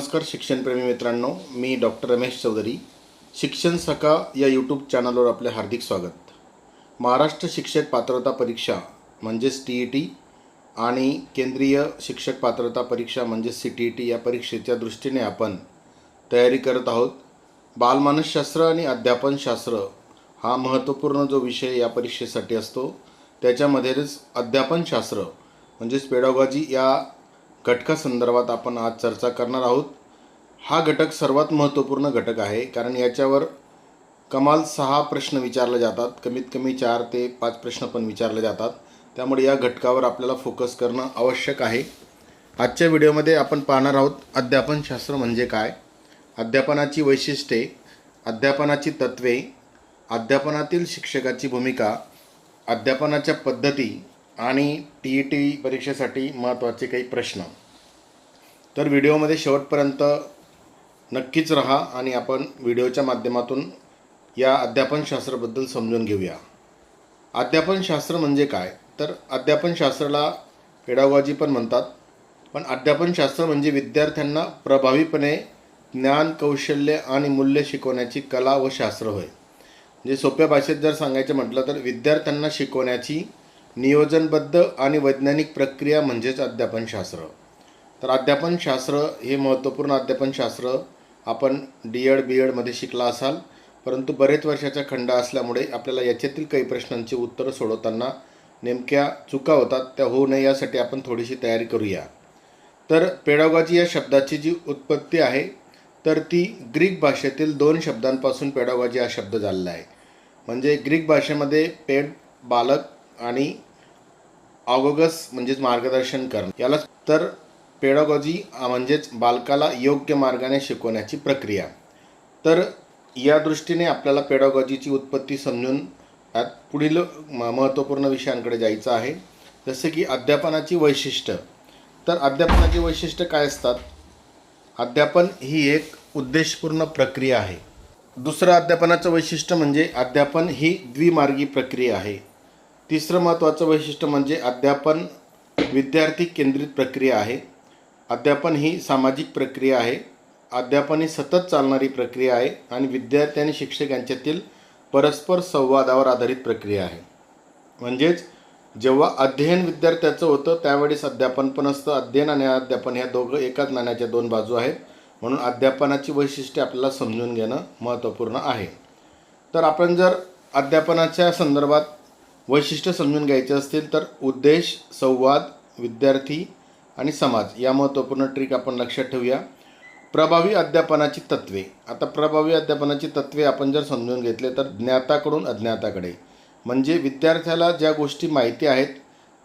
नमस्कार शिक्षणप्रेमी मित्रांनो, मी डॉक्टर रमेश चौधरी. शिक्षण सखा या यूट्यूब चॅनलवर आपले हार्दिक स्वागत. महाराष्ट्र शिक्षक पात्रता परीक्षा म्हणजेच TET आणि केंद्रीय शिक्षक पात्रता परीक्षा म्हणजेच CTET या परीक्षेच्या दृष्टीने आपण तयारी करत आहोत. बालमानसशास्त्र आणि अध्यापनशास्त्र हा महत्त्वपूर्ण जो विषय या परीक्षेसाठी असतो, त्याच्यामध्येच अध्यापनशास्त्र म्हणजेच पेडागॉजी या घटकासंदर्भात आपण आज चर्चा करणार आहोत. हा घटक सर्वात महत्त्वपूर्ण घटक आहे, कारण याच्यावर कमाल 6 प्रश्न विचारले जातात, कमीत कमी 4 ते 5 प्रश्न पण विचारले जातात. त्यामुळे या घटकावर आपल्याला फोकस करणं आवश्यक आहे. आजच्या व्हिडिओमध्ये आपण पाहणार आहोत अध्यापनशास्त्र म्हणजे काय, अध्यापनाची वैशिष्ट्ये, अध्यापनाची तत्त्वे, अध्यापनातील शिक्षकाची भूमिका, अध्यापनाच्या पद्धती आणि TET परीक्षेसाठी महत्त्वाचे काही प्रश्न. तर व्हिडिओमध्ये शेवटपर्यंत नक्कीच राहा आणि आपण व्हिडिओच्या माध्यमातून या अध्यापनशास्त्राबद्दल समजून घेऊया. अध्यापनशास्त्र म्हणजे काय, तर अध्यापनशास्त्राला पेडागॉजी पण म्हणतात, पण अध्यापनशास्त्र म्हणजे विद्यार्थ्यांना प्रभावीपणे ज्ञान, कौशल्य आणि मूल्य शिकवण्याची कला व शास्त्र होय. म्हणजे सोप्या भाषेत जर सांगायचं म्हटलं तर विद्यार्थ्यांना शिकवण्याची नियोजनबद्ध आणि वैज्ञानिक प्रक्रिया म्हणजेच अध्यापनशास्त्र. तर अध्यापनशास्त्र हे महत्त्वपूर्ण अध्यापनशास्त्र आपण D.Ed. B.Edमध्ये शिकला असाल, परंतु बरेच वर्षाचा खंड असल्यामुळे आपल्याला याच्यातील काही प्रश्नांची उत्तरं सोडवताना नेमक्या चुका होतात, त्या होऊ नये यासाठी आपण थोडीशी तयारी करूया. तर पेडागॉजी या शब्दाची जी उत्पत्ती आहे तर ती ग्रीक भाषेतील 2 शब्दांपासून पेडागॉजी हा शब्द झालेला आहे. म्हणजे ग्रीक भाषेमध्ये पेड बालक आणि ऑगोगस म्हणजेच मार्गदर्शन करणं, याला तर पेडागॉजी म्हणजेच बालकाला योग्य मार्गाने शिकवण्याची प्रक्रिया. तर या दृष्टीने आपल्याला पेडागॉजीची उत्पत्ती समजून यात पुढील महत्त्वपूर्ण विषयांकडे जायचं आहे, जसे की अध्यापनाची वैशिष्ट्य. तर अध्यापनाची वैशिष्ट्य काय असतात? अध्यापन ही एक उद्देशपूर्ण प्रक्रिया आहे. दुसरं अध्यापनाचं वैशिष्ट्य म्हणजे अध्यापन ही द्विमार्गी प्रक्रिया आहे. तिसरं महत्त्वाचं वैशिष्ट्य म्हणजे अध्यापन विद्यार्थी केंद्रित प्रक्रिया आहे. अध्यापन ही सामाजिक प्रक्रिया आहे. अध्यापन ही सतत चालणारी प्रक्रिया आहे आणि विद्यार्थी आणि शिक्षक यांच्यातील परस्पर संवादावर आधारित प्रक्रिया आहे. म्हणजेच जेव्हा अध्ययन विद्यार्थ्याचं होतं त्यावेळेस अध्यापन पण असतं. अध्ययन आणि अध्यापन ह्या दोघं एकाच नाण्याच्या 2 बाजू आहेत. म्हणून अध्यापनाची वैशिष्ट्ये आपल्याला समजून घेणं महत्त्वपूर्ण आहे. तर आपण जर अध्यापनाच्या संदर्भात वैशिष्ट्य समजून घ्यायचे असतील तर उद्देश, संवाद, विद्यार्थी आणि समाज या महत्त्वपूर्ण ट्रिक आपण लक्षात ठेवूया. प्रभावी अध्यापनाची तत्त्वे. आता प्रभावी अध्यापनाची तत्त्वे आपण जर समजून घेतले तर ज्ञाताकडून अज्ञाताकडे, म्हणजे विद्यार्थ्याला ज्या गोष्टी माहिती आहेत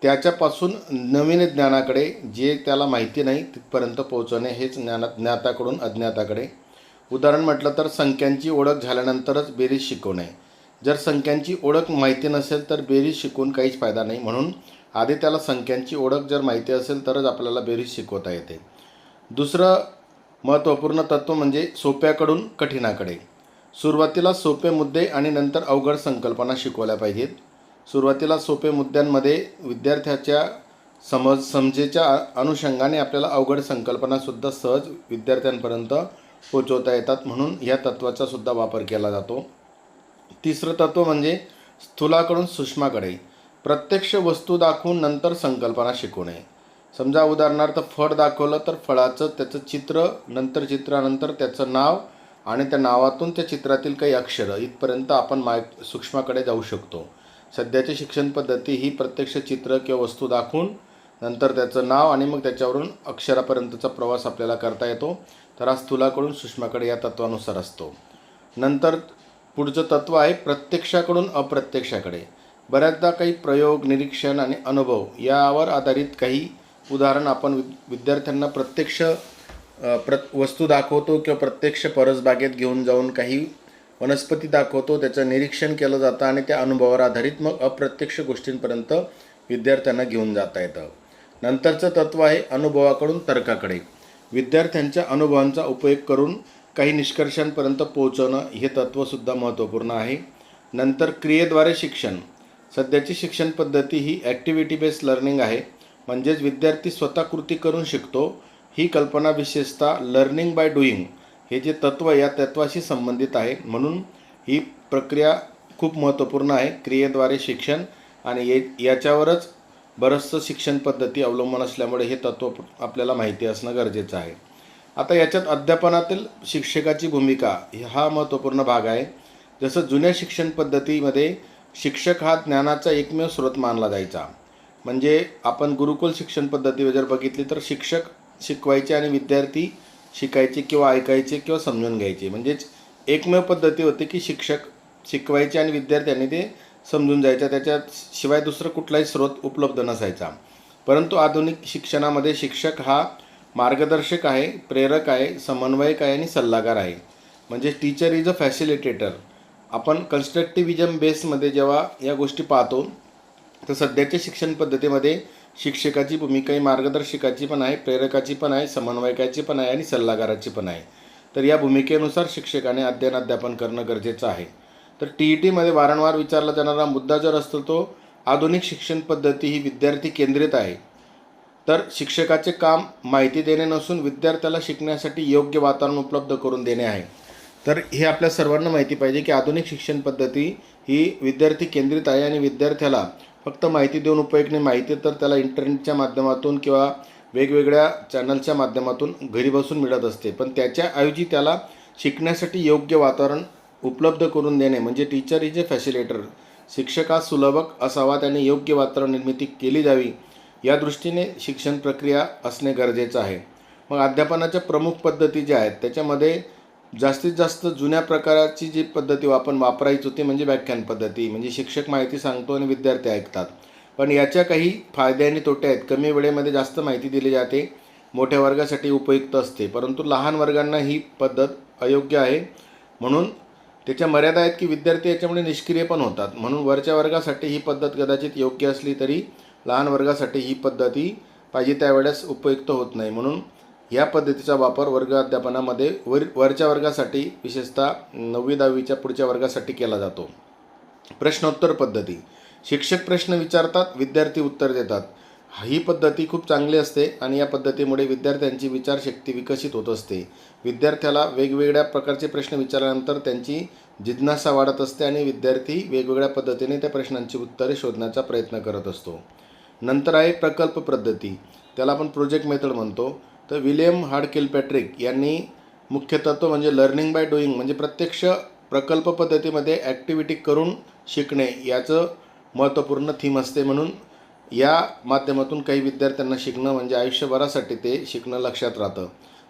त्याच्यापासून नवीन ज्ञानाकडे, जे त्याला माहिती नाही तिथपर्यंत पोहोचवणे, हेच ज्ञाताकडून अज्ञाताकडे. उदाहरण म्हटलं तर संख्यांची ओळख झाल्यानंतरच बेरीज शिकवणे. जर संख्यांची ओळख माहिती नसेल तर बेरीज शिकवून काहीच फायदा नाही. म्हणून आधी त्याला संख्यांची ओळख जर माहिती असेल तरच आपल्याला बेरीज शिकवता येते. दुसरं महत्त्वपूर्ण तत्त्व म्हणजे सोप्याकडून कठीणाकडे. सुरुवातीला सोपे मुद्दे आणि नंतर अवघड संकल्पना शिकवल्या पाहिजेत. सुरुवातीला सोपे मुद्द्यांमध्ये विद्यार्थ्याच्या समजेच्या अनुषंगाने आपल्याला अवघड संकल्पनासुद्धा सहज विद्यार्थ्यांपर्यंत पोचवता येतात, म्हणून ह्या तत्त्वाचा सुद्धा वापर केला जातो. तिसरं तत्त्व म्हणजे स्थूलाकडून सूक्ष्माकडे. प्रत्यक्ष वस्तू दाखवून नंतर संकल्पना शिकवणे. समजा उदाहरणार्थ फळ दाखवलं तर फळाचं त्याचं चित्र, नंतर चित्रानंतर त्याचं नाव आणि त्या नावातून त्या चित्रातील काही अक्षरं, इथपर्यंत आपण सूक्ष्माकडे जाऊ शकतो. सध्याची शिक्षण पद्धती ही प्रत्यक्ष चित्र किंवा वस्तू दाखवून नंतर त्याचं नाव आणि मग त्याच्यावरून अक्षरापर्यंतचा प्रवास आपल्याला करता येतो. तर हा स्थूलाकडून सूक्ष्माकडे या तत्त्वानुसार असतो. नंतर पुढचं तत्त्व आहे प्रत्यक्षाकडून अप्रत्यक्षाकडे. बऱ्याचदा काही प्रयोग, निरीक्षण आणि अनुभव यावर आधारित काही उदाहरण आपण विद्यार्थ्यांना प्रत्यक्ष वस्तू दाखवतो किंवा प्रत्यक्ष परसबागेत घेऊन जाऊन काही वनस्पती दाखवतो, त्याचं निरीक्षण केलं जातं आणि त्या अनुभवावर आधारित मग अप्रत्यक्ष गोष्टींपर्यंत विद्यार्थ्यांना घेऊन जाता येतं. नंतरचं तत्त्व आहे अनुभवाकडून तर्काकडे. विद्यार्थ्यांच्या अनुभवांचा उपयोग करून काही निष्कर्षांपर्यंत पोहोचवणं हे तत्त्वसुद्धा महत्त्वपूर्ण आहे. नंतर क्रियेद्वारे शिक्षण. सध्याची शिक्षण पद्धती ही ॲक्टिव्हिटी बेस्ड लर्निंग आहे, म्हणजेच विद्यार्थी स्वतः कृती करून शिकतो. ही कल्पना विशेषतः लर्निंग बाय डुईंग हे जे तत्त्व या तत्त्वाशी संबंधित आहे. म्हणून ही प्रक्रिया खूप महत्त्वपूर्ण आहे. क्रियेद्वारे शिक्षण आणि याच्यावरच बरंचसं शिक्षण पद्धती अवलंबून असल्यामुळे हे तत्त्व आपल्याला माहिती असणं गरजेचं आहे. आता याच्यात अध्यापनातील शिक्षकाची भूमिका हा महत्त्वपूर्ण भाग आहे. जसं जुन्या शिक्षण पद्धतीमध्ये शिक्षक हा ज्ञानाचा एकमेव स्रोत मानला जायचा. म्हणजे आपण गुरुकुल शिक्षण पद्धती जर बघितली तर शिक्षक शिकवायचे आणि विद्यार्थी शिकायचे किंवा ऐकायचे किंवा समजून घ्यायचे. म्हणजेच एकमेव पद्धती होती की शिक्षक शिकवायचे आणि विद्यार्थ्यांनी ते समजून जायचं, त्याच्यात शिवाय दुसरं कुठलाही स्रोत उपलब्ध नसायचा. परंतु आधुनिक शिक्षणामध्ये शिक्षक हा मार्गदर्शक आहे, प्रेरक आहे, समन्वयक आहे आणि सल्लागार आहे. म्हणजे टीचर इज अ फॅसिलिटेटर. आपण कन्स्ट्रक्टिव्हिजम बेसमध्ये जेव्हा या गोष्टी पाहतो तर सध्याच्या शिक्षण पद्धतीमध्ये शिक्षकाची भूमिका ही मार्गदर्शकाची पण आहे, प्रेरकाची पण आहे, समन्वयकाची पण आहे आणि सल्लागाराची पण आहे. तर या भूमिकेनुसार शिक्षकाने अध्ययन करणं गरजेचं आहे. तर TETमध्ये वारंवार विचारला जाणारा मुद्दा जर असतो तो आधुनिक शिक्षण पद्धती ही विद्यार्थी केंद्रित आहे. तर शिक्षकाचे काम माहिती देणे नसून विद्यार्थ्याला शिकण्यासाठी योग्य वातावरण उपलब्ध करून देणे आहे. तर हे आपल्या सर्वांना माहिती पाहिजे की आधुनिक शिक्षण पद्धती ही विद्यार्थी केंद्रित आहे आणि विद्यार्थ्याला फक्त माहिती देऊन उपयोग नाही. माहिती तर त्याला इंटरनेटच्या माध्यमातून किंवा वेगवेगळ्या चॅनलच्या माध्यमातून घरी बसून मिळत असते, पण त्याच्याऐवजी त्याला शिकण्यासाठी योग्य वातावरण उपलब्ध करून देणे म्हणजे टीचर इज अ फॅसिलिटेटर. शिक्षक हा सुलभक असावा, त्याने योग्य वातावरण निर्मिती केली जावी, या दृष्टीने शिक्षण प्रक्रिया असणे गरजेचं आहे. मग अध्यापनाच्या प्रमुख पद्धती ज्या आहेत त्याच्यामध्ये जास्तीत जास्त जुन्या प्रकाराची जी पद्धती आपण वापरायची होती म्हणजे व्याख्यान पद्धती. म्हणजे शिक्षक माहिती सांगतो आणि विद्यार्थी ऐकतात. पण याच्या काही फायदे आणि तोटे आहेत. कमी वेळेमध्ये जास्त माहिती दिली जाते, मोठ्या वर्गासाठी उपयुक्त असते, परंतु लहान वर्गांना ही पद्धत अयोग्य आहे. म्हणून त्याच्या मर्यादा आहेत की विद्यार्थी याच्यामुळे निष्क्रिय पण होतात. म्हणून वरच्या वर्गासाठी ही पद्धत कदाचित योग्य असली तरी लहान वर्गासाठी ही पद्धती पाहिजे त्यावेळेस उपयुक्त होत नाही. म्हणून या पद्धतीचा वापर वर्ग अध्यापनामध्ये वरच्या वर्गासाठी विशेषतः 9वी-10वीच्या पुढच्या वर्गासाठी केला जातो. प्रश्नोत्तर पद्धती. शिक्षक प्रश्न विचारतात, विद्यार्थी उत्तर देतात. ही पद्धती खूप चांगली असते आणि या पद्धतीमुळे विद्यार्थ्यांची विचारशक्ती विकसित होत असते. विद्यार्थ्याला वेगवेगळ्या प्रकारचे प्रश्न विचारल्यानंतर त्यांची जिज्ञासा वाढत असते आणि विद्यार्थी वेगवेगळ्या पद्धतीने त्या प्रश्नांची उत्तरे शोधण्याचा प्रयत्न करत असतो. नंतर आहे प्रकल्प पद्धती, त्याला आपण प्रोजेक्ट मेथड म्हणतो. तर विलियम हार्ड किलपॅट्रिक यांनी मुख्य तत्त्व म्हणजे लर्निंग बाय डुईंग म्हणजे प्रत्यक्ष प्रकल्प पद्धतीमध्ये ॲक्टिव्हिटी करून शिकणे याचं महत्त्वपूर्ण थीम असते. म्हणून या माध्यमातून काही विद्यार्थ्यांना शिकणं म्हणजे आयुष्यभरासाठी ते शिकणं लक्षात राहतं.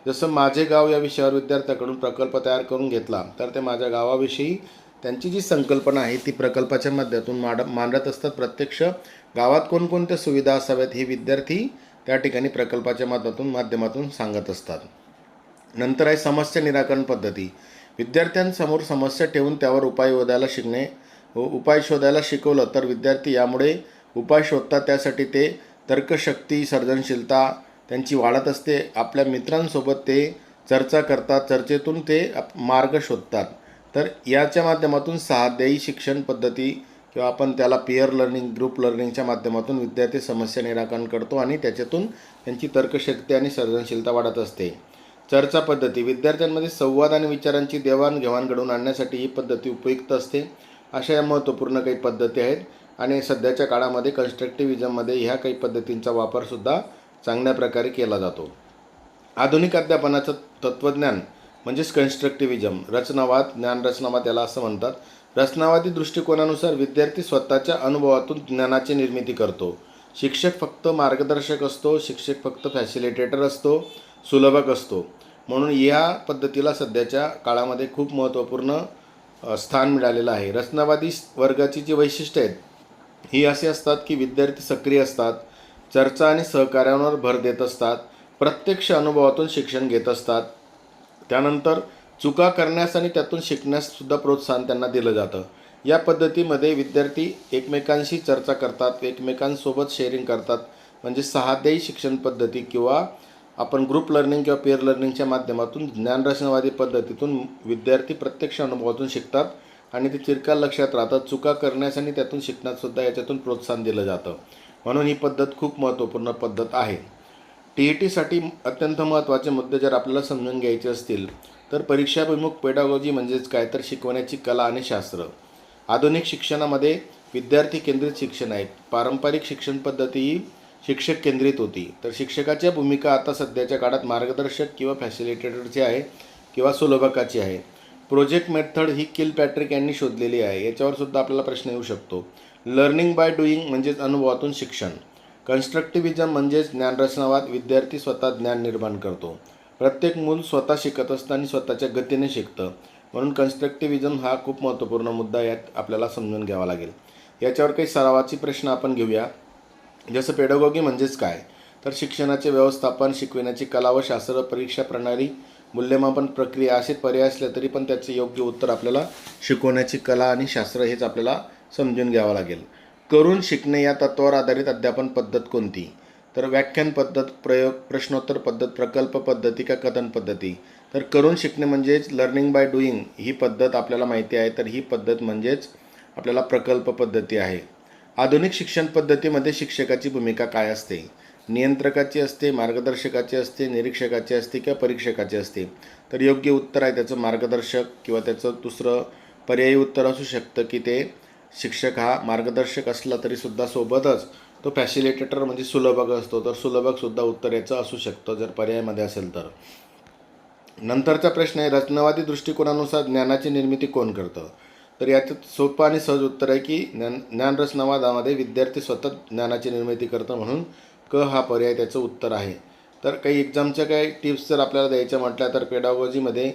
जसं माझे गाव या विषयावर विद्यार्थ्याकडून प्रकल्प तयार करून घेतला तर ते माझ्या गावाविषयी त्यांची जी संकल्पना आहे ती प्रकल्पाच्या माध्यमातून मांडत असतात. प्रत्यक्ष गावात कोणकोणत्या सुविधा असाव्यात हे विद्यार्थी त्या ठिकाणी प्रकल्पाच्या माध्यमातून सांगत असतात. नंतर आहे समस्या निराकरण पद्धती. विद्यार्थ्यांसमोर समस्या ठेवून त्यावर उपाय शोधायला शिकवलं तर विद्यार्थी यामुळे उपाय शोधतात. त्यासाठी ते तर्कशक्ती, सर्जनशीलता त्यांची वाढत असते. आपल्या मित्रांसोबत ते चर्चा करतात, चर्चेतून ते मार्ग शोधतात. तर याच्या माध्यमातून सहाध्यायी शिक्षण पद्धती किंवा आपण त्याला पिअर लर्निंग, ग्रुप लर्निंगच्या माध्यमातून विद्यार्थी समस्या निराकरण करतो आणि त्याच्यातून त्यांची तर्कशक्ती आणि सर्जनशीलता वाढत असते. चर्चा पद्धती. विद्यार्थ्यांमध्ये संवाद आणि विचारांची देवाणघेवाण घडवून आणण्यासाठी ही पद्धती उपयुक्त असते. अशा या महत्त्वपूर्ण काही पद्धती आहेत आणि सध्याच्या काळामध्ये कन्स्ट्रक्टिव्हिजममध्ये ह्या काही पद्धतींचा वापरसुद्धा चांगल्या प्रकारे केला जातो. आधुनिक अध्यापनाचं तत्त्वज्ञान म्हणजेच कन्स्ट्रक्टिव्हिजम, रचनावाद, ज्ञानरचनावाद याला असं म्हणतात. रचनावादी दृष्टिकोनानुसार विद्यार्थी स्वतःच्या अनुभवातून ज्ञानाची निर्मिती करतो. शिक्षक फक्त मार्गदर्शक असतो, शिक्षक फक्त फॅसिलिटेटर असतो, सुलभक असतो. म्हणून या पद्धतीला सध्याच्या काळामध्ये खूप महत्त्वपूर्ण स्थान मिळालेलं आहे. रचनावादी वर्गाची जी वैशिष्ट्ये आहेत ही अशी असतात की विद्यार्थी सक्रिय असतात, चर्चा आणि सहकार्यावर भर देत असतात, प्रत्यक्ष अनुभवातून शिक्षण घेत असतात. त्यानंतर चुका करण्यास आणि त्यातून शिकण्याससुद्धा प्रोत्साहन त्यांना दिलं जातं. या पद्धतीमध्ये विद्यार्थी एकमेकांशी चर्चा करतात, एकमेकांसोबत शेअरिंग करतात. म्हणजे सहाध्यायी शिक्षण पद्धती किंवा आपण ग्रुप लर्निंग किंवा पेअर लर्निंगच्या माध्यमातून ज्ञानरचनावादी पद्धतीतून विद्यार्थी प्रत्यक्ष अनुभवातून शिकतात आणि ते चिरकाल लक्षात राहतात. चुका करण्यास आणि त्यातून शिकण्याससुद्धा याच्यातून प्रोत्साहन दिलं जातं. म्हणून ही पद्धत खूप महत्त्वपूर्ण पद्धत आहे. TETसाठी अत्यंत महत्त्वाचे मुद्दे जर आपल्याला समजून घ्यायचे असतील तर परीक्षाभिमुख पेडागॉजी म्हणजेच काय तर शिकवण्याची कला आणि शास्त्र. आधुनिक शिक्षणामध्ये विद्यार्थी केंद्रित शिक्षण आहे. पारंपरिक शिक्षण पद्धती ही शिक्षक केंद्रित होती. तर शिक्षकाची भूमिका आता सध्याच्या काळात मार्गदर्शक किंवा फॅसिलिटेटरची आहे किंवा सुलभकाची आहे. प्रोजेक्ट मेथड ही किलपॅट्रिक यांनी शोधलेली आहे. याच्यावर सुद्धा आपल्याला प्रश्न येऊ शकतो. लर्निंग बाय डुईंग म्हणजेच अनुभवातून शिक्षण. कन्स्ट्रक्टिव्हिजम म्हणजेच ज्ञानरचनावाद. विद्यार्थी स्वतः ज्ञान निर्माण करतो. प्रत्येक मूल स्वतः शिकत असतं आणि स्वतःच्या गतीने शिकतं. म्हणून कन्स्ट्रक्टिव्हिजम हा खूप महत्त्वपूर्ण मुद्दा यात आपल्याला समजून घ्यावा लागेल. याच्यावर काही सरावाचे प्रश्न आपण घेऊया. जसं पेडागॉगी म्हणजेच काय तर शिक्षणाचे व्यवस्थापन, शिकविण्याची कला व शास्त्र, परीक्षा प्रणाली, मूल्यमापन प्रक्रिया असे पर्याय असले तरी पण त्याचे योग्य उत्तर आपल्याला शिकवण्याची कला आणि शास्त्र हेच आपल्याला समजून घ्यावं लागेल. करून शिकणे या तत्त्वावर आधारित अध्यापन पद्धत कोणती? तर व्याख्यान पद्धत, प्रयोग, प्रश्नोत्तर पद्धत, प्रकल्प पद्धती का कथन पद्धती? तर करून शिकणे म्हणजेच लर्निंग बाय डुईंग ही पद्धत आपल्याला माहिती आहे. तर ही पद्धत म्हणजेच आपल्याला प्रकल्प पद्धती आहे. आधुनिक शिक्षण पद्धतीमध्ये शिक्षकाची भूमिका काय असते? नियंत्रकाची असते, मार्गदर्शकाची असते, निरीक्षकाची असते किंवा परीक्षकाची असते? तर योग्य उत्तर आहे त्याचं मार्गदर्शक किंवा त्याचं दुसरं पर्यायी उत्तर असू शकतं की ते शिक्षक हा मार्गदर्शक असला तरीसुद्धा सोबतच तो फॅसिलिटेटर म्हणजे सुलभक असतो. तर सुलभकसुद्धा उत्तर याचं असू शकतं जर पर्यायामध्ये असेल तर. नंतरचा प्रश्न आहे रचनावादी दृष्टिकोनानुसार ज्ञानाची निर्मिती कोण करतं? तर याचं सोपं आणि सहज उत्तर आहे की ज्ञानरचनावादामध्ये विद्यार्थी स्वतः ज्ञानाची निर्मिती करतं. म्हणून क हा पर्याय त्याचं उत्तर आहे. तर काही एक्झामच्या काही टिप्स जर आपल्याला द्यायच्या म्हटल्या तर पेडागॉजीमध्ये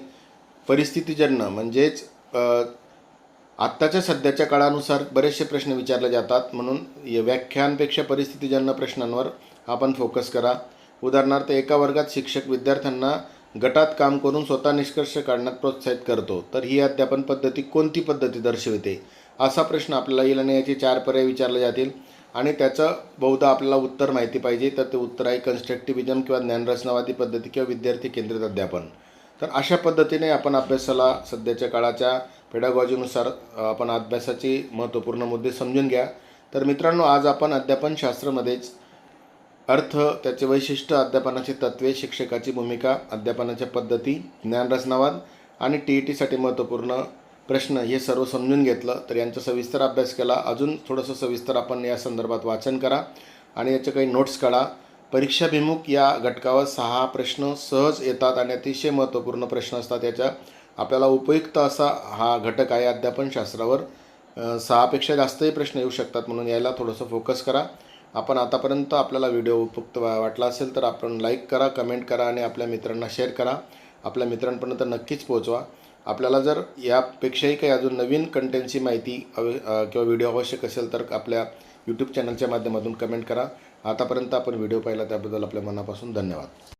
परिस्थितीजन्य म्हणजेच आत्ताच्या सध्याच्या काळानुसार बरेचसे प्रश्न विचारले जातात. म्हणून व्याख्यानपेक्षा परिस्थितीजन्य प्रश्नांवर आपण फोकस करा. उदाहरणार्थ एका वर्गात शिक्षक विद्यार्थ्यांना गटात काम करून स्वतः निष्कर्ष काढण्यात प्रोत्साहित करतो. तर ही अध्यापन पद्धती कोणती पद्धती दर्शविते? असा प्रश्न आपल्याला येईल आणि याचे 4 पर्याय विचारले जातील आणि त्याचं बहुधा आपल्याला उत्तर माहिती पाहिजे. तर ते उत्तर आहे कन्स्ट्रक्टिव्हिजम किंवा ज्ञानरचनावादी पद्धती किंवा विद्यार्थी केंद्रित अध्यापन. तर अशा पद्धतीने आपण अभ्यासाला सध्याच्या काळाच्या पेडागॉजीनुसार आपण अभ्यासाचे महत्त्वपूर्ण मुद्दे समजून घ्या. तर मित्रांनो, आज आपण अध्यापनशास्त्रामध्येच अर्थ, त्याचे वैशिष्ट्य, अध्यापनाची तत्त्वे, शिक्षकाची भूमिका, अध्यापनाच्या पद्धती, ज्ञानरचनावाद आणि TETसाठी महत्त्वपूर्ण प्रश्न हे सर्व समजून घेतलं. तर यांचा सविस्तर अभ्यास केला. अजून थोडंसं सविस्तर आपण या संदर्भात वाचन करा आणि याचे काही नोट्स काढा. परीक्षाभिमुख या घटकावर 6 प्रश्न सहज येतात आणि अतिशय महत्त्वपूर्ण प्रश्न असतात. याच्या आपल्याला उपयुक्त असा हा घटक आहे अध्यापनशास्त्रावर. 6पेक्षा जास्तही प्रश्न येऊ शकतात. म्हणून याला थोडंसं फोकस करा. आपण आतापर्यंत आपल्याला व्हिडिओ उपयुक्त वाटला असेल तर आपण लाईक करा, कमेंट करा आणि आपल्या मित्रांना शेअर करा. आपल्या मित्रांपर्यंत नक्कीच पोहोचवा. आपल्याला जर यापेक्षाही काही अजून नवीन कंटेंटची माहिती किंवा व्हिडिओ आवश्यक असेल तर आपल्या यूट्यूब चॅनलच्या माध्यमातून कमेंट करा. आतापर्यंत आपण व्हिडिओ पाहिला त्याबद्दल आपल्या मनापासून धन्यवाद.